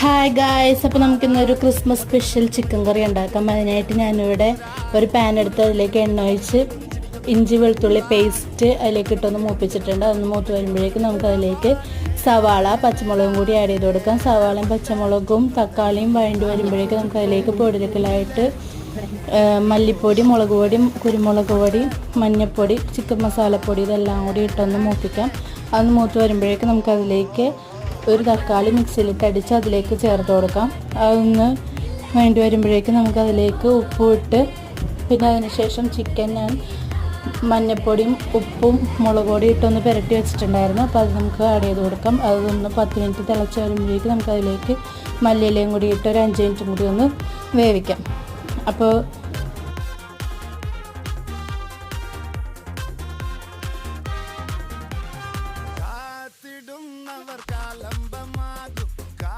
Hi guys, അപ്പോൾ നമുക്കിന്നൊരു Christmas special chicken കറി ഉണ്ടാക്കാം. അതിനായിട്ട് ഞാനിവിടെ ഒരു പാൻ എടുത്ത് അതിലേക്ക് എണ്ണ ഒഴിച്ച് ഇഞ്ചി വെളുത്തുള്ളി പേസ്റ്റ് അതിലേക്ക് ഇട്ടൊന്ന് മൂപ്പിച്ചിട്ടുണ്ട്. അതൊന്ന് മൂത്ത് വരുമ്പോഴേക്കും നമുക്കതിലേക്ക് സവാള പച്ചമുളകും കൂടി ആഡ് ചെയ്ത് കൊടുക്കാം. സവാളയും പച്ചമുളകും തക്കാളിയും വഴണ്ടി വരുമ്പോഴേക്കും നമുക്കതിലേക്ക് പൊടികളായിട്ട് മല്ലിപ്പൊടി, മുളക് പൊടി, കുരുമുളക് പൊടി, മഞ്ഞൾപ്പൊടി, ചിക്കൻ മസാലപ്പൊടി ഇതെല്ലാം കൂടി ഇട്ടൊന്ന് മൂപ്പിക്കാം. അതൊന്ന് മൂത്ത് വരുമ്പോഴേക്കും നമുക്കതിലേക്ക് ഒരു തക്കാളി മിക്സിയിലിട്ട് അടിച്ച് അതിലേക്ക് ചേർത്ത് കൊടുക്കാം. അതൊന്ന് വേണ്ടി വരുമ്പോഴേക്കും നമുക്കതിലേക്ക് ഉപ്പും ഇട്ട് പിന്നെ അതിനുശേഷം ചിക്കൻ ഞാൻ മഞ്ഞൾപ്പൊടിയും ഉപ്പും മുളക് പൊടി ഇട്ടൊന്ന് പുരട്ടി വെച്ചിട്ടുണ്ടായിരുന്നു. അപ്പോൾ അത് നമുക്ക് ആഡ് ചെയ്ത് കൊടുക്കാം. അതൊന്ന് 10 മിനിറ്റ് തിളച്ച് വരുമ്പോഴേക്കും നമുക്കതിലേക്ക് മല്ലിയിലയും കൂടി ഇട്ട് ഒരു 5 മിനിറ്റും കൂടി ഒന്ന് വേവിക്കാം. അപ്പോൾ